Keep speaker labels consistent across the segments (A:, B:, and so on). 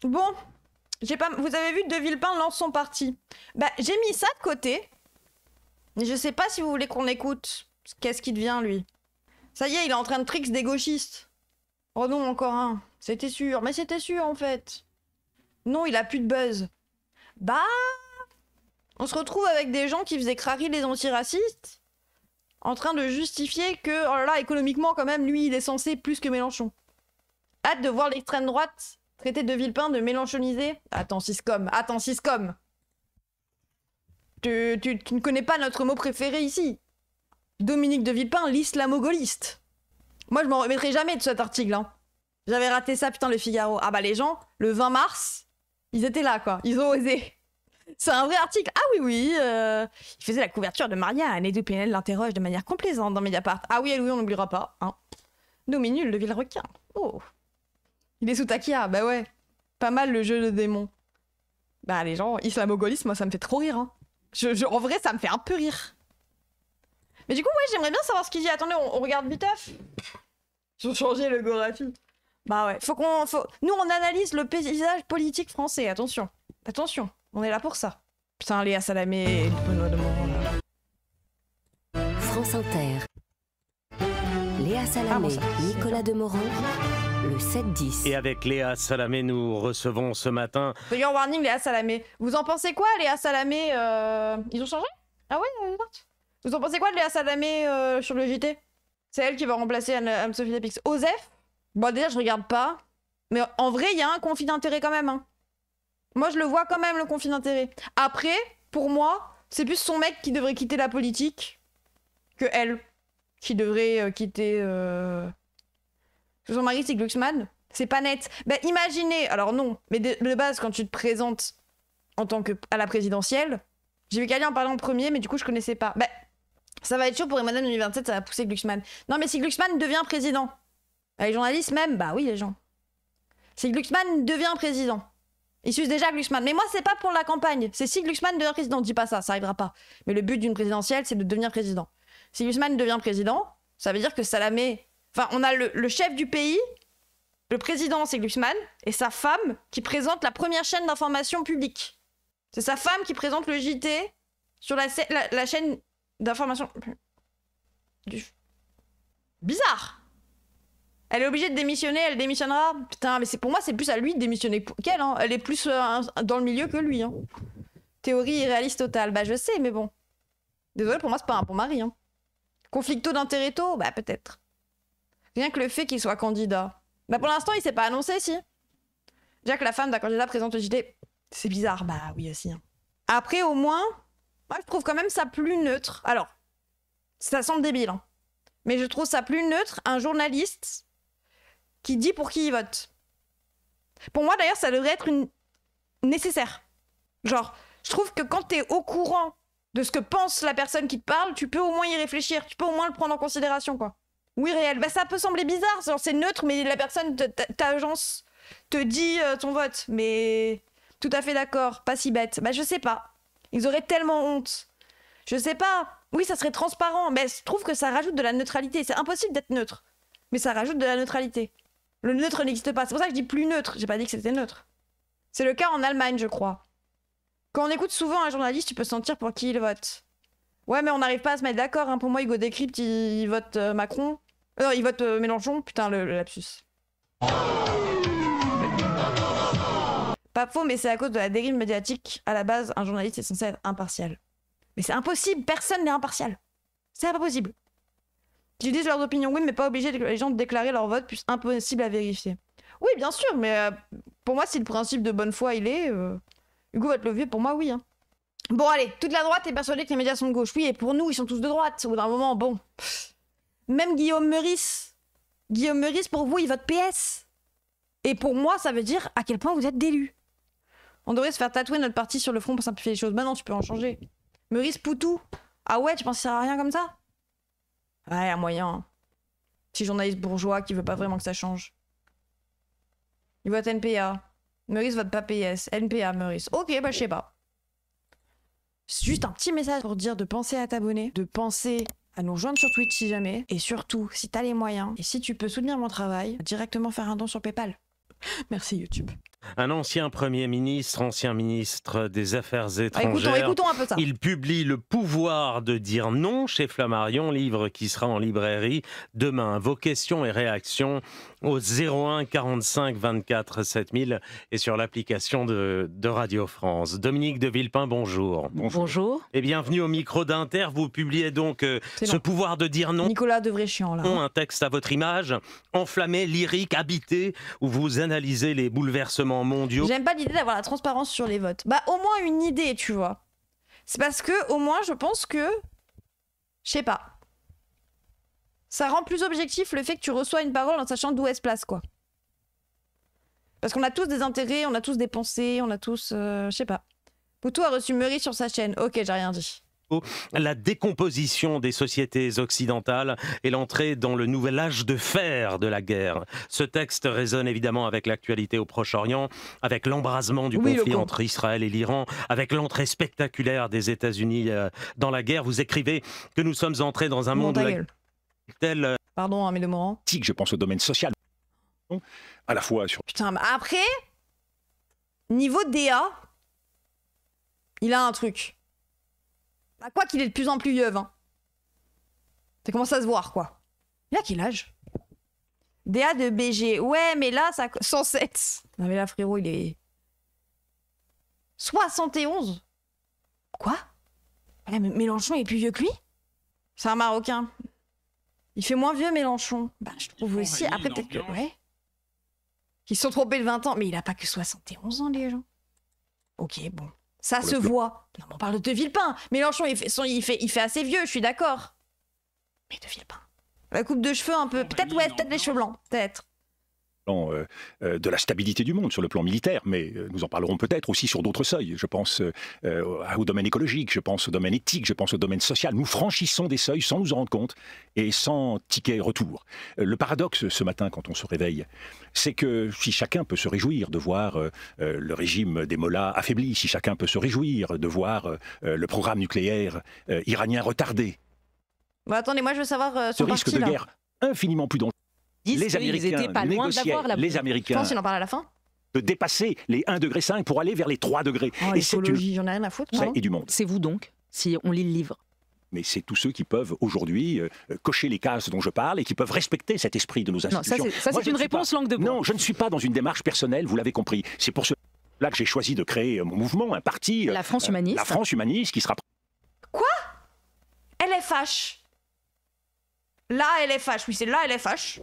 A: Bon, vous avez vu, De Villepin lance son parti. Bah, j'ai mis ça de côté. Je sais pas si vous voulez qu'on écoute. Qu'est-ce qui devient, lui? Ça y est, il est en train de tricks des gauchistes. Oh non, encore un. C'était sûr. Mais c'était sûr, en fait. Non, il a plus de buzz. Bah... On se retrouve avec des gens qui faisaient crari les antiracistes, en train de justifier que, oh là là, économiquement, quand même, lui, il est censé plus que Mélenchon. Hâte de voir l'extrême droite traiter De Villepin de mélenchoniser. Attends, Siscom. Tu ne connais pas notre mot préféré ici. Dominique De Villepin, l'islamo-gaulliste. Moi, je m'en remettrai jamais de cet article, hein. J'avais raté ça, putain, le Figaro. Ah bah, les gens, le 20 mars, ils étaient là, quoi. Ils ont osé. C'est un vrai article. Ah oui, il faisait la couverture de Marianne et Pinel l'interroge de manière complaisante dans Mediapart. Ah oui, on n'oubliera pas. Hein. Dominule de Villerequin. Oh. Il est sous Takia, bah ouais. Pas mal le jeu de démon. Bah les gens, islamo-gaulliste, moi ça me fait trop rire. Hein. En vrai, ça me fait un peu rire. Mais du coup, ouais, j'aimerais bien savoir ce qu'il dit. Attendez, on regarde Viteuf. Ils ont changé le Gorafi. Bah ouais, Nous, on analyse le paysage politique français, attention. Attention. On est là pour ça. Putain, Léa Salamé et Benoît de Moron.
B: France Inter. Léa Salamé, Nicolas Demorand, le 7-10.
C: Et avec Léa Salamé, nous recevons ce matin...
A: Trigger warning, Léa Salamé. Vous en pensez quoi, Léa Salamé Ils ont changé? Ah ouais, vous en pensez quoi de Léa Salamé sur le JT? C'est elle qui va remplacer Anne-Sophie Lapix. Osef? Bon, déjà, je regarde pas. Mais en vrai, il y a un conflit d'intérêt quand même, hein. Moi, je le vois quand même, le conflit d'intérêt. Après, pour moi, c'est plus son mec qui devrait quitter la politique que elle qui devrait quitter... Son mari, c'est Glucksmann. C'est pas net. Bah, imaginez... Alors non, mais de base, quand tu te présentes en tant que à la présidentielle, j'ai vu qu'elle en parler en premier, mais du coup, je connaissais pas. Bah, ça va être chaud pour Emmanuel 2027, ça va pousser Glucksmann. Non, mais si Glucksmann devient président, les journalistes même, bah oui, les gens. Si Glucksmann devient président... Ils suivent déjà Glucksmann. Mais moi, c'est pas pour la campagne. C'est si Glucksmann devient président. Dis pas ça, ça arrivera pas. Mais le but d'une présidentielle, c'est de devenir président. Si Glucksmann devient président, ça veut dire que Salamé... Enfin, on a le chef du pays, le président, c'est Glucksmann, et sa femme qui présente la première chaîne d'information publique. C'est sa femme qui présente le JT sur la chaîne d'information... Bizarre. Elle est obligée de démissionner, elle démissionnera. Putain, mais pour moi, c'est plus à lui de démissionner qu'elle. Hein. Elle est plus dans le milieu que lui. Hein. Théorie irréaliste totale. Bah, je sais, mais bon. Désolé, pour moi, c'est pas un bon mari. Hein. Conflicto d'intérêt tôt? Bah, peut-être. Rien que le fait qu'il soit candidat. Bah, pour l'instant, il s'est pas annoncé, si. Déjà que la femme d'un candidat présente le JT, c'est bizarre. Bah, oui, aussi. Hein. Après, au moins, moi, je trouve quand même ça plus neutre. Alors, ça semble débile, hein. Mais je trouve ça plus neutre, un journaliste qui dit pour qui il vote. Pour moi, d'ailleurs, ça devrait être nécessaire. Genre, je trouve que quand t'es au courant de ce que pense la personne qui te parle, tu peux au moins y réfléchir, tu peux au moins le prendre en considération, quoi. Oui, réel. Bah, ça peut sembler bizarre, genre c'est neutre, mais la personne, ta agence, te dit ton vote. Mais tout à fait d'accord, pas si bête. Bah, je sais pas. Ils auraient tellement honte. Je sais pas. Oui, ça serait transparent, mais je trouve que ça rajoute de la neutralité. C'est impossible d'être neutre, mais ça rajoute de la neutralité. Le neutre n'existe pas. C'est pour ça que je dis plus neutre. J'ai pas dit que c'était neutre. C'est le cas en Allemagne, je crois. Quand on écoute souvent un journaliste, tu peux sentir pour qui il vote. Ouais, mais on n'arrive pas à se mettre d'accord. Hein. Pour moi, Hugo Décrypte, il vote Macron. Non, il vote Mélenchon. Putain, le lapsus. Pas faux, mais c'est à cause de la dérive médiatique. À la base, un journaliste est censé être impartial. Mais c'est impossible. Personne n'est impartial. C'est pas possible. Ils disent leurs opinions, oui, mais pas obligé que les gens de déclarer leur vote, puis impossible à vérifier. Oui, bien sûr, mais pour moi, si le principe de bonne foi, il est... Hugo vote le vieux, pour moi, oui. Hein. Bon, allez, toute la droite est persuadée que les médias sont de gauche. Oui, et pour nous, ils sont tous de droite. Au bout d'un moment, bon... Même Guillaume Meurice. Guillaume Meurice, pour vous, il vote PS. Et pour moi, ça veut dire à quel point vous êtes d'élus. On devrait se faire tatouer notre parti sur le front pour simplifier les choses. Bah non, tu peux en changer. Meurice Poutou. Ah ouais, tu penses que ça sert à rien comme ça? Ouais, un moyen. Petit journaliste bourgeois qui veut pas vraiment que ça change. Il vote NPA. Meurice vote pas PS. NPA, Meurice. Ok, bah je sais pas. C'est juste un petit message pour dire de penser à t'abonner, de penser à nous rejoindre sur Twitch si jamais, et surtout, si t'as les moyens, et si tu peux soutenir mon travail, directement faire un don sur PayPal. Merci YouTube.
C: Un ancien Premier ministre, ancien ministre des Affaires étrangères.
A: Écoutons un peu ça.
C: Il publie Le pouvoir de dire non chez Flammarion, livre qui sera en librairie demain. Vos questions et réactions au 01 45 24 7000 et sur l'application de Radio France. Dominique de Villepin, bonjour.
D: Bonjour.
C: Et bienvenue au micro d'Inter. Vous publiez donc ce pouvoir de dire non.
A: Nicolas Devray-Chiant, là.
C: Un texte à votre image, enflammé, lyrique, habité, où vous analysez les bouleversements mondiaux.
A: J'aime pas l'idée d'avoir la transparence sur les votes. Bah, au moins une idée, tu vois. C'est parce que, au moins, je pense que... Je sais pas. Ça rend plus objectif le fait que tu reçois une parole en sachant d'où elle se place, quoi. Parce qu'on a tous des intérêts, on a tous des pensées, on a tous... je sais pas. Poutou a reçu Meury sur sa chaîne. Ok, j'ai rien dit.
C: La décomposition des sociétés occidentales et l'entrée dans le nouvel âge de fer de la guerre. Ce texte résonne évidemment avec l'actualité au Proche-Orient, avec l'embrasement du conflit entre Israël et l'Iran, avec l'entrée spectaculaire des États-Unis dans la guerre. Vous écrivez que nous sommes entrés dans un monde tel...
A: Pardon, Amélie Morand.
E: Je pense au domaine social. À la fois sur...
A: Putain, mais après, niveau DA, il a un truc. Bah, quoi qu'il est de plus en plus vieux, hein. Ça commence à se voir, quoi. Il a quel âge? DA de BG. Ouais, mais là, ça... 107. Non, mais là, frérot, il est... 71. Quoi? Mais Mélenchon est plus vieux que lui? C'est un Marocain. Il fait moins vieux, Mélenchon. Bah, je trouve aussi. Après, peut-être que... Ouais. Ils se sont trompés de 20 ans. Mais il a pas que 71 ans, les gens. Ok, bon. Ça se voit. Non, mais on parle de Villepin. Mélenchon, il fait assez vieux, je suis d'accord. Mais de Villepin. La coupe de cheveux un peu. Peut-être, ouais, peut-être les cheveux blancs. Peut-être.
E: De la stabilité du monde sur le plan militaire, mais nous en parlerons peut-être aussi sur d'autres seuils. Je pense au domaine écologique, je pense au domaine éthique, je pense au domaine social. Nous franchissons des seuils sans nous en rendre compte et sans ticket retour. Le paradoxe ce matin quand on se réveille, c'est que si chacun peut se réjouir de voir le régime des mollahs affaibli, si chacun peut se réjouir de voir le programme nucléaire iranien retardé,
A: bon, attendez, moi je veux savoir son
E: risque
A: parti,
E: de
A: là.
E: guerre infiniment plus dangereux. Les Américains négociaient, les Américains,
A: France, il en parle à la fin.
E: De dépasser les 1,5 degré pour aller vers les 3 degrés.
A: Oh, et l'écologie, j'en ai rien à foutre.
E: Et du monde.
D: C'est vous donc, si on lit le livre.
E: Mais c'est tous ceux qui peuvent aujourd'hui cocher les cases dont je parle et qui peuvent respecter cet esprit de nos institutions.
D: Non, ça c'est une réponse langue de bois.
E: Non, je ne suis pas dans une démarche personnelle, vous l'avez compris. C'est pour cela que j'ai choisi de créer mon mouvement, un parti.
D: La France humaniste.
E: La France humaniste qui sera...
A: Quoi? LFH. La LFH, oui, c'est la LFH.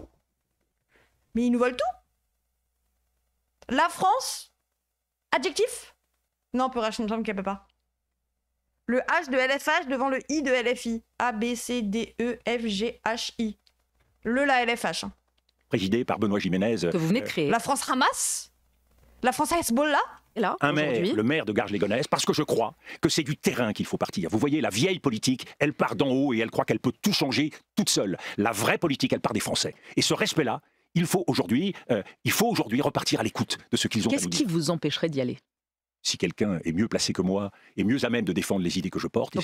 A: Mais ils nous volent tout. La France. Adjectif? Non, pour Rachel, il me semble qu'elle peut pas. Le H de LFH devant le I de LFI. A, B, C, D, E, F, G, H, I. La LFH. Hein.
E: Présidé par Benoît Jiménez.
D: Que vous venez de créer.
A: La France ramasse? La France Hezbollah?
D: Là,
E: le maire de Garges-les-Gonesse, parce que je crois que c'est du terrain qu'il faut partir. Vous voyez, la vieille politique, elle part d'en haut et elle croit qu'elle peut tout changer toute seule. La vraie politique, elle part des Français. Et ce respect-là, il faut aujourd'hui repartir à l'écoute de ce qu'ils ont à nous dire.
D: Qu'est-ce qui vous empêcherait d'y aller?
E: Si quelqu'un est mieux placé que moi et mieux à même de défendre les idées que je porte,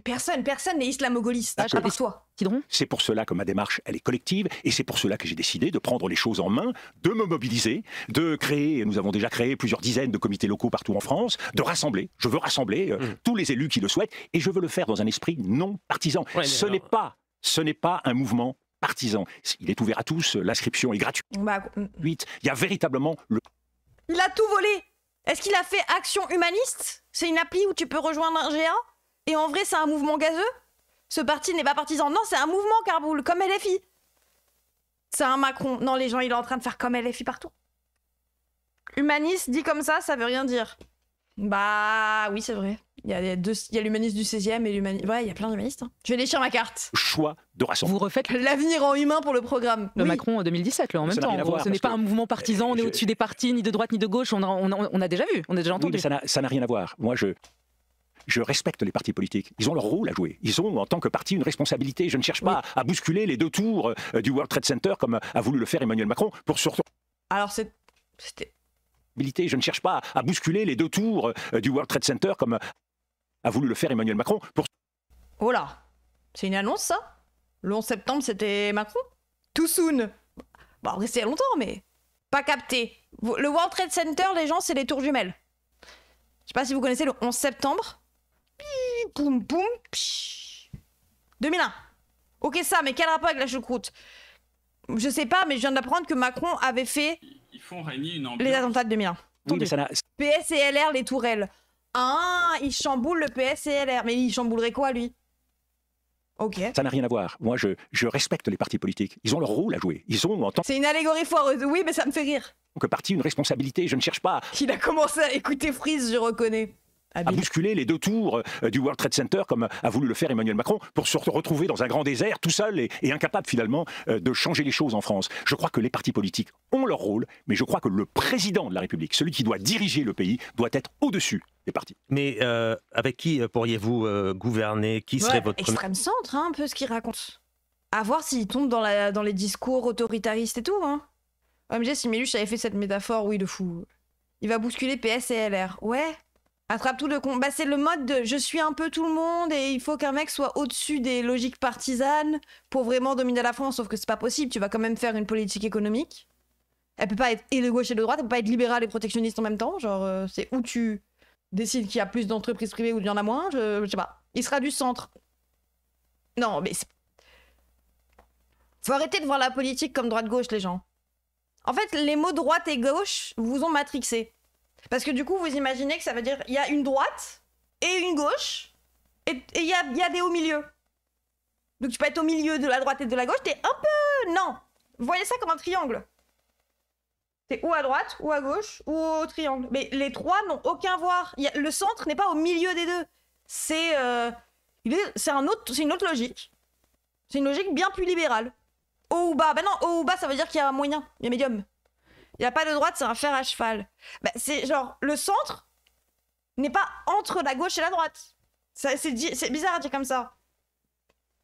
A: personne n'est islamo-gaulliste, à part toi.
E: C'est pour cela que ma démarche, elle est collective, et c'est pour cela que j'ai décidé de prendre les choses en main, de me mobiliser, de créer, nous avons déjà créé plusieurs dizaines de comités locaux partout en France, de rassembler, je veux rassembler tous les élus qui le souhaitent, et je veux le faire dans un esprit non partisan. Ouais, ce n'est pas un mouvement partisan. Il est ouvert à tous, l'inscription est gratuite. Il y a véritablement le...
A: Il a tout volé. Est-ce qu'il a fait Action Humaniste? C'est une appli où tu peux rejoindre un GA? Et en vrai, c'est un mouvement gazeux? Ce parti n'est pas partisan. Non, c'est un mouvement, Carboul, comme LFI. C'est un Macron. Non, les gens, il est en train de faire comme LFI partout. Humaniste, dit comme ça veut rien dire. Bah oui, c'est vrai. Il y a l'humaniste du 16e et l'humaniste... Ouais, il y a plein d'humanistes. Hein. Je vais déchirer ma carte.
E: Choix de rassemblement.
D: Vous refaites
A: l'avenir en humain pour le programme.
D: Le Macron en 2017, là, en même temps. Ce n'est pas un mouvement partisan, on est au-dessus des partis, ni de droite ni de gauche. On a déjà vu, on a déjà entendu.
E: Oui, mais ça n'a rien à voir. Moi, je respecte les partis politiques. Ils ont leur rôle à jouer. Ils ont, en tant que parti, une responsabilité. Je ne cherche pas à bousculer les 2 tours du World Trade Center comme a voulu le faire Emmanuel Macron pour surtout...
A: Alors, c'était...
E: Je ne cherche pas à bousculer les 2 tours du World Trade Center comme a voulu le faire Emmanuel Macron pour...
A: Oh là, c'est une annonce, ça? Le 11 septembre, c'était Macron? Too soon. Bon, après, c'est longtemps, mais... Pas capté. Le World Trade Center, les gens, c'est les tours jumelles. Je sais pas si vous connaissez le 11 septembre. Poum, poum, 2001. Ok, ça, mais quel rapport avec la choucroute? Je sais pas, mais je viens d'apprendre que Macron avait fait
F: Ils font régner une ambiance.
A: les attentats de 2001.
E: Oui, mais ça n'a-
A: PS et LR, les tourelles. Ah, il chamboule le PS et LR. Mais il chamboulerait quoi, lui? Ok.
E: Ça n'a rien à voir. Moi, je respecte les partis politiques. Ils ont leur rôle à jouer. Ils ont, en tant
A: C'est une allégorie foireuse. Oui, mais ça me fait rire.
E: que parti, une responsabilité. Je ne cherche pas
A: Il a commencé à écouter Freeze, je reconnais.
E: à
A: Habile.
E: bousculer les 2 tours du World Trade Center comme a voulu le faire Emmanuel Macron pour se retrouver dans un grand désert tout seul et incapable finalement de changer les choses en France. Je crois que les partis politiques ont leur rôle, mais je crois que le président de la République, celui qui doit diriger le pays, doit être au-dessus des partis.
C: Mais avec qui pourriez-vous gouverner? Qui serait votre premier...
A: Extrême centre, hein, un peu ce qu'il raconte. À voir s'il tombe dans les discours autoritaristes et tout. Hein. OMG, si Méluche avait fait cette métaphore, oui, de fou. Il va bousculer PS et LR. Ouais. Attrape tout le con. Bah, c'est le mode de je suis un peu tout le monde et il faut qu'un mec soit au-dessus des logiques partisanes pour vraiment dominer la France. Sauf que c'est pas possible. Tu vas quand même faire une politique économique. Elle peut pas être et de gauche et de droite. Elle peut pas être libérale et protectionniste en même temps. Genre, c'est où tu décides qu'il y a plus d'entreprises privées ou il y en a moins. Je sais pas. Il sera du centre. Non, mais faut arrêter de voir la politique comme droite-gauche, les gens. En fait, les mots droite et gauche vous ont matrixé. Parce que du coup, vous imaginez que ça veut dire il y a une droite et une gauche et il y a des hauts milieux. Donc tu peux être au milieu de la droite et de la gauche, t'es un peu... Non. Vous voyez ça comme un triangle. T'es ou à droite, ou à gauche, ou au triangle. Mais les trois n'ont aucun voir. Le centre n'est pas au milieu des deux. C'est une autre logique. C'est une logique bien plus libérale. Haut ou bas. Ben non, haut ou bas, ça veut dire qu'il y a un moyen. Il y a médium. Il n'y a pas de droite, c'est un fer à cheval. Ben, c'est genre, le centre n'est pas entre la gauche et la droite. C'est bizarre à dire comme ça.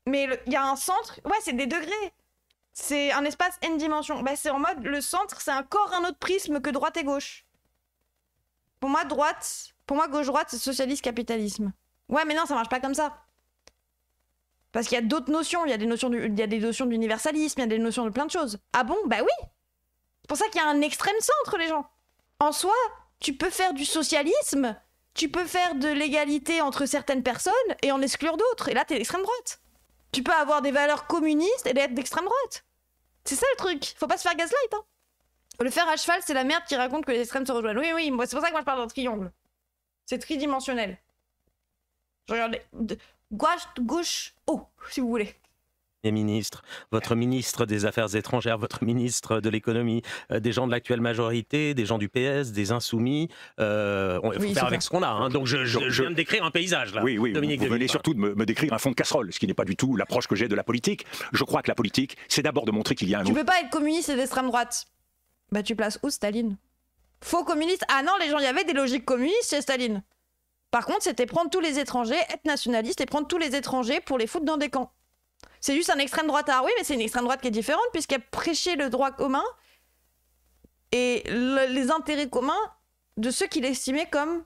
A: Mais il y a un centre, ouais, c'est des degrés. C'est un espace n dimensions. Ben, c'est en mode, le centre, c'est encore un autre prisme que droite et gauche. Pour moi, gauche-droite, c'est socialiste-capitalisme. Ouais, mais non, ça marche pas comme ça. Parce qu'il y a d'autres notions. Il y a des notions d'universalisme, il y a des notions de plein de choses. Ah bon? Bah oui. C'est pour ça qu'il y a un extrême centre, les gens. En soi, tu peux faire du socialisme, tu peux faire de l'égalité entre certaines personnes et en exclure d'autres. Et là, t'es l'extrême droite. Tu peux avoir des valeurs communistes et être d'extrême droite. C'est ça le truc. Faut pas se faire gaslight, hein. Le fer à cheval, c'est la merde qui raconte que les extrêmes se rejoignent. Oui, oui, c'est pour ça que moi je parle d'un triangle. C'est tridimensionnel. Je regarde gauche, haut, si vous voulez.
C: Ministre, votre ministre des Affaires étrangères, votre ministre de l'économie, des gens de l'actuelle majorité, des gens du PS, des insoumis. Il faut faire avec ce qu'on a. Hein. Donc je viens de décrire un paysage là.
E: Oui, Dominique, vous venez surtout de me décrire un fond de casserole, ce qui n'est pas du tout l'approche que j'ai de la politique. Je crois que la politique, c'est d'abord de montrer qu'il y a un...
A: Tu peux pas être communiste et d'extrême droite. Bah tu places où Staline? Faux communiste? Ah non, les gens, il y avait des logiques communistes chez Staline. Par contre, c'était prendre tous les étrangers, être nationaliste et prendre tous les étrangers pour les foutre dans des camps. C'est juste un extrême droitard, oui, mais c'est une extrême droite qui est différente puisqu'elle prêchait le droit commun et les intérêts communs de ceux qu'il estimait comme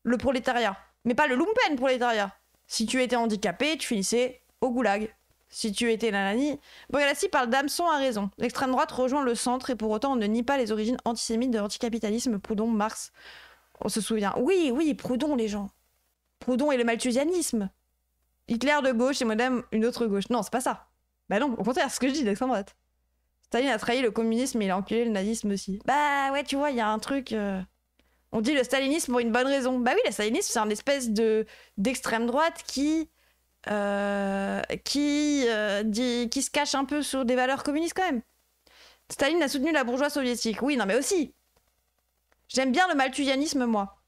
A: le prolétariat. Mais pas le lumpen prolétariat. Si tu étais handicapé, tu finissais au goulag. Si tu étais nanani... Bogalassi parle d'hameçon à raison. L'extrême droite rejoint le centre et pour autant on ne nie pas les origines antisémites de l'anticapitalisme. Proudhon, Marx, on se souvient. Oui, Proudhon, les gens. Proudhon et le malthusianisme. Hitler de gauche et Modem une autre gauche. Non, c'est pas ça. Bah non, au contraire, c'est ce que je dis d'extrême droite. Staline a trahi le communisme et il a enculé le nazisme aussi. Bah ouais, tu vois, il y a un truc... On dit le stalinisme pour une bonne raison. Bah oui, le stalinisme, c'est une espèce d'extrême droite qui se cache un peu sur des valeurs communistes quand même. Staline a soutenu la bourgeoisie soviétique. Oui, non mais aussi. J'aime bien le malthusianisme, moi.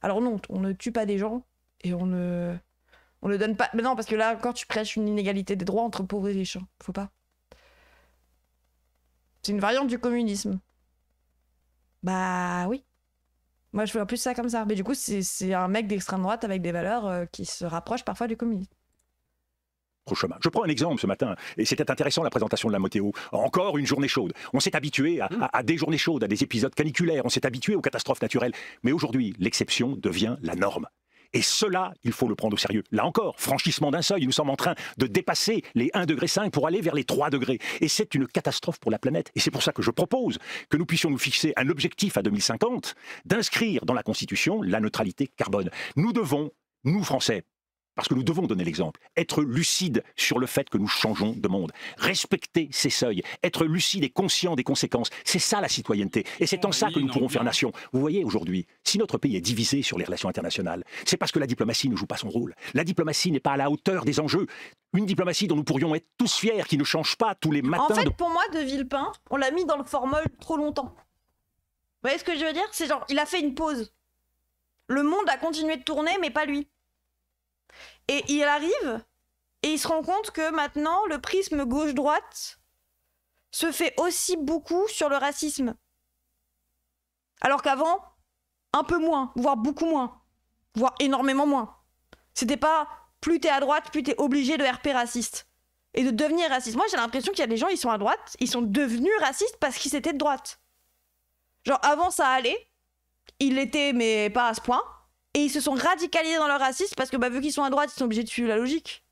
A: Alors non, on ne tue pas des gens et on ne donne pas... Mais non, parce que là, encore, tu prêches une inégalité des droits entre pauvres et riches. Hein. Faut pas. C'est une variante du communisme. Bah oui. Moi, je fais en plus ça comme ça. Mais du coup, c'est un mec d'extrême droite avec des valeurs qui se rapprochent parfois du communisme.
E: Au chemin. Je prends un exemple ce matin, et c'était intéressant la présentation de la météo. Encore une journée chaude. On s'est habitué à des journées chaudes, à des épisodes caniculaires, on s'est habitué aux catastrophes naturelles. Mais aujourd'hui, l'exception devient la norme. Et cela, il faut le prendre au sérieux. Là encore, franchissement d'un seuil, nous sommes en train de dépasser les 1,5 degré pour aller vers les 3 degrés. Et c'est une catastrophe pour la planète. Et c'est pour ça que je propose que nous puissions nous fixer un objectif à 2050, d'inscrire dans la Constitution la neutralité carbone. Nous devons, nous Français, parce que nous devons donner l'exemple, être lucides sur le fait que nous changeons de monde, respecter ces seuils, être lucides et conscients des conséquences. C'est ça la citoyenneté. Et c'est en ça que nous pourrons faire nation. Vous voyez aujourd'hui, si notre pays est divisé sur les relations internationales, c'est parce que la diplomatie ne joue pas son rôle. La diplomatie n'est pas à la hauteur des enjeux. Une diplomatie dont nous pourrions être tous fiers, qui ne change pas tous les matins.
A: En fait, pour moi, De Villepin, on l'a mis dans le formol trop longtemps. Vous voyez ce que je veux dire? C'est genre, il a fait une pause. Le monde a continué de tourner, mais pas lui. Et il arrive, et il se rend compte que maintenant, le prisme gauche-droite se fait aussi beaucoup sur le racisme. Alors qu'avant, un peu moins, voire beaucoup moins, voire énormément moins. C'était pas, plus t'es à droite, plus t'es obligé de RP raciste. Et de devenir raciste. Moi, j'ai l'impression qu'il y a des gens, ils sont à droite, ils sont devenus racistes parce qu'ils étaient de droite. Genre, avant, ça allait, ils l'étaient, mais pas à ce point. Et ils se sont radicalisés dans leur racisme parce que vu qu'ils sont à droite, ils sont obligés de suivre la logique.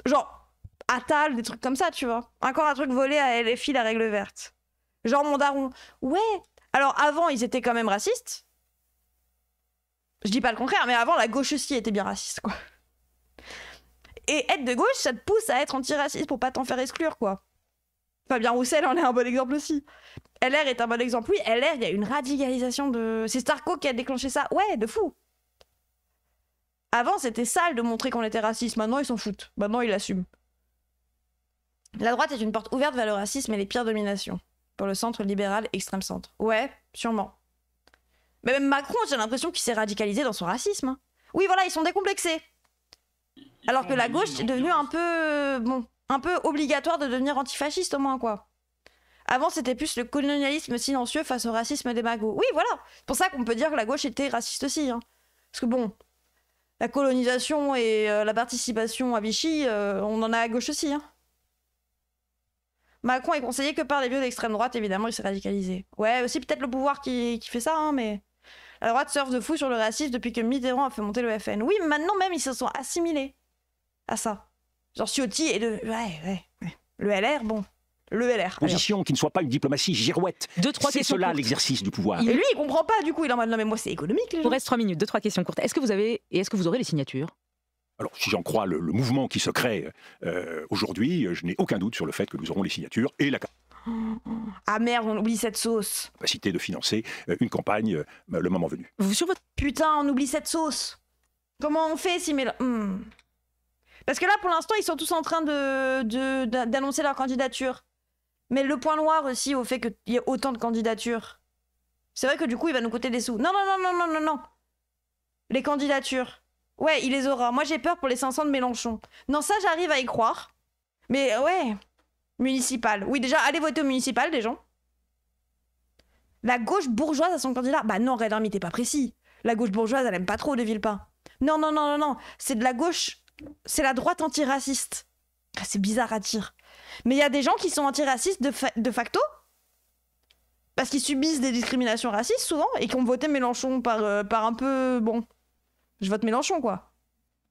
A: Genre, Attal, des trucs comme ça, tu vois. Encore un truc volé à LFI, la règle verte. Genre mon daron. Ouais. Alors avant, ils étaient quand même racistes. Je dis pas le contraire, mais avant, la gauche aussi était bien raciste, quoi. Et être de gauche, ça te pousse à être antiraciste pour pas t'en faire exclure, quoi. Fabien Roussel en est un bon exemple aussi. LR est un bon exemple. Oui, LR, il y a une radicalisation de... C'est Starco qui a déclenché ça. Ouais, de fou. Avant, c'était sale de montrer qu'on était raciste. Maintenant, ils s'en foutent. Maintenant, ils l'assument. La droite est une porte ouverte vers le racisme et les pires dominations. Pour le centre libéral, extrême centre. Ouais, sûrement. Mais même Macron, j'ai l'impression qu'il s'est radicalisé dans son racisme. Hein. Oui, voilà, ils sont décomplexés. Alors que la gauche est devenue un peu... Bon... un peu obligatoire de devenir antifasciste au moins, quoi. Avant, c'était plus le colonialisme silencieux face au racisme des magots. Oui, voilà. C'est pour ça qu'on peut dire que la gauche était raciste aussi. Hein. Parce que bon, la colonisation et la participation à Vichy, on en a à gauche aussi. Hein. Macron est conseillé que par les vieux d'extrême droite, évidemment, il s'est radicalisé. Ouais, aussi peut-être le pouvoir qui fait ça, hein, mais... La droite surfe de fou sur le racisme depuis que Mitterrand a fait monter le FN. Oui, mais maintenant même, ils se sont assimilés à ça. Genre Ciotti et le... Ouais. Le LR, bon. Le LR.
E: Position qui ne soit pas une diplomatie girouette. C'est cela l'exercice du pouvoir.
A: Et lui, il comprend pas, du coup. Il est en mode, non mais moi, c'est économique, les gens.
D: Il reste 3 minutes, 2-3 questions courtes. Est-ce que vous aurez les signatures?
E: Alors, si j'en crois le mouvement qui se crée aujourd'hui, je n'ai aucun doute sur le fait que nous aurons les signatures et la
A: Ah merde, on oublie cette sauce.
E: Capacité de financer une campagne le moment venu.
A: Putain, on oublie cette sauce. Comment on fait si... Parce que là, pour l'instant, ils sont tous en train d'annoncer leur candidature. Mais le point noir aussi au fait qu'il y ait autant de candidatures. C'est vrai que du coup, il va nous coûter des sous. Non. Les candidatures. Ouais, il les aura. Moi, j'ai peur pour les 500 de Mélenchon. Non, ça, j'arrive à y croire. Mais ouais, municipal. Oui, déjà, allez voter au municipal, les gens. La gauche bourgeoise a son candidat. Bah non, Red Army, t'es pas précis. La gauche bourgeoise, elle aime pas trop De Villepin. Non. C'est de la gauche... C'est la droite antiraciste. C'est bizarre à dire. Mais il y a des gens qui sont antiracistes de facto. Parce qu'ils subissent des discriminations racistes souvent. Et qui ont voté Mélenchon par un peu... Bon, je vote Mélenchon, quoi.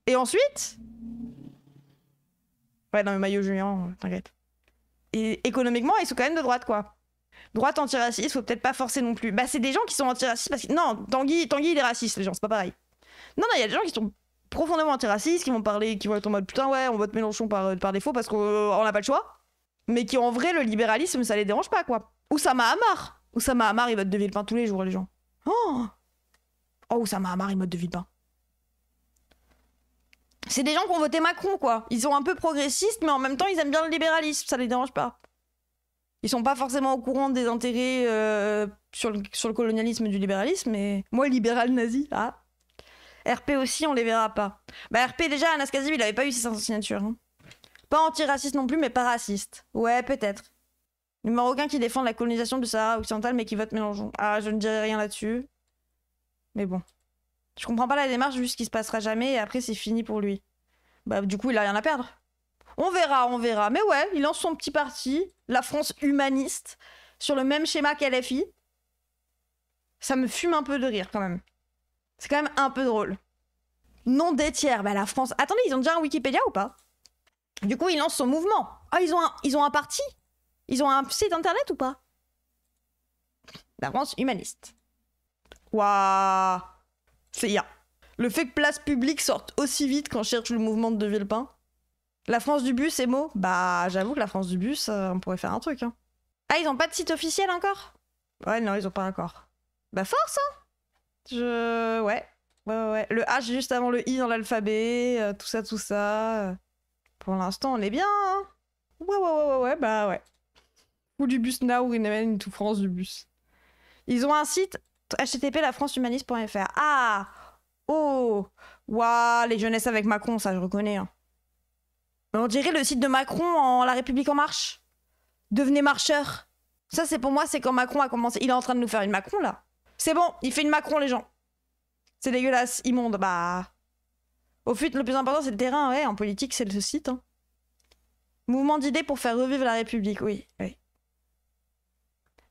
A: Et ensuite... Ouais, non mais Maillot Julien, t'inquiète. Et économiquement, ils sont quand même de droite, quoi. Droite antiraciste, faut peut-être pas forcer non plus. Bah c'est des gens qui sont antiracistes parce que... Non, Tanguy il est raciste, les gens, c'est pas pareil. Non, il y a des gens qui sont... profondément antiracistes, qui vont être en mode putain ouais on vote Mélenchon par défaut parce qu'on n'a pas le choix, mais qui en vrai le libéralisme ça les dérange pas, quoi. Oussama Hamar il vote De Villepin tous les jours, les gens. Oussama Hamar il vote De Villepin. C'est des gens qui ont voté Macron, quoi. Ils sont un peu progressistes mais en même temps ils aiment bien le libéralisme, ça les dérange pas. Ils sont pas forcément au courant des intérêts sur le colonialisme du libéralisme, mais moi libéral nazi, RP aussi, on les verra pas. Bah RP déjà, Anas Kazim, il avait pas eu ses 500 signatures. Hein. Pas antiraciste non plus, mais pas raciste. Ouais, peut-être. Les Marocains qui défendent la colonisation du Sahara occidental, mais qui votent Mélenchon. Ah, je ne dirai rien là-dessus. Mais bon. Je comprends pas la démarche, juste qu'il se passera jamais, et après c'est fini pour lui. Bah du coup, il a rien à perdre. On verra. Mais ouais, il lance son petit parti, la France humaniste, sur le même schéma qu'LFI. Ça me fume un peu de rire, quand même. C'est quand même un peu drôle. Nom des tiers, bah la France... Attendez, ils ont déjà un Wikipédia ou pas? Du coup, ils lancent son mouvement. Ah, ils ont un parti? Ils ont un site internet ou pas? La France humaniste. Waouh. CIA. Le fait que Place Publique sorte aussi vite quand on cherche le mouvement de Villepin. La France du bus, c'est mot? Bah, j'avoue que la France du bus, on pourrait faire un truc. Hein. Ah, ils ont pas de site officiel encore? Ouais, non, ils ont pas encore. Bah, force, hein. Ouais. Ouais. Le H juste avant le I dans l'alphabet, tout ça. Pour l'instant, on est bien, hein. Ouais, bah ouais. Ou du bus now, ou tout France du bus. Ils ont un site, http lafrancehumaniste.fr. Ah! Oh! Waouh, les jeunesses avec Macron, ça je reconnais. Hein. Mais on dirait le site de Macron en La République en marche. Devenez marcheur. Ça, c'est pour moi, c'est quand Macron a commencé. Il est en train de nous faire une Macron, là. C'est bon, il fait une Macron, les gens. C'est dégueulasse, immonde. Bah. Au fut, le plus important, c'est le terrain, ouais. En politique, c'est le site. Hein. Mouvement d'idées pour faire revivre la République, oui.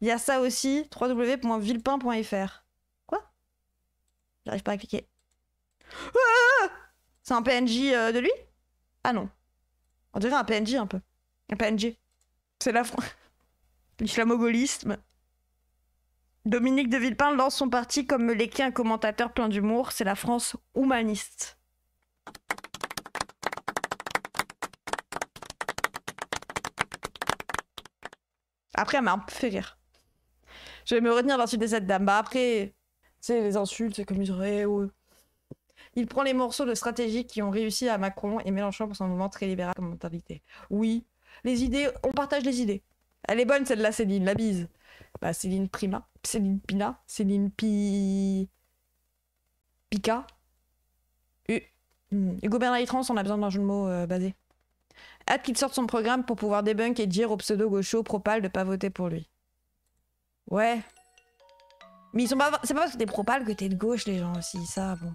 A: Il y a ça aussi, www.villepin.fr. Quoi? J'arrive pas à cliquer. Ah, c'est un PNJ de lui? Ah non. On dirait un PNJ un peu. Un PNJ. C'est la France. L'islamo-gaullisme. Dominique de Villepin lance son parti comme me l'écrit un commentateur plein d'humour. C'est la France humaniste. Après, elle m'a un peu fait rire. Je vais me retenir d'insulter cette dame. Bah après, c'est les insultes, c'est comme ils auraient... Ouais. Il prend les morceaux de stratégie qui ont réussi à Macron et Mélenchon pour son mouvement très libéral comme mentalité. Oui, les idées, on partage les idées. Elle est bonne celle-là, Céline, la bise. Bah Céline Prima, Céline Pina, Céline Pica. Hugo Bernard Trans, on a besoin d'un jeu de mots basé. Hâte qu'il sorte son programme pour pouvoir débunk et dire aux pseudo-gauchos propal de pas voter pour lui. Ouais. Mais ils sont pas... C'est pas parce que t'es propal que t'es de gauche, les gens aussi, ça, bon.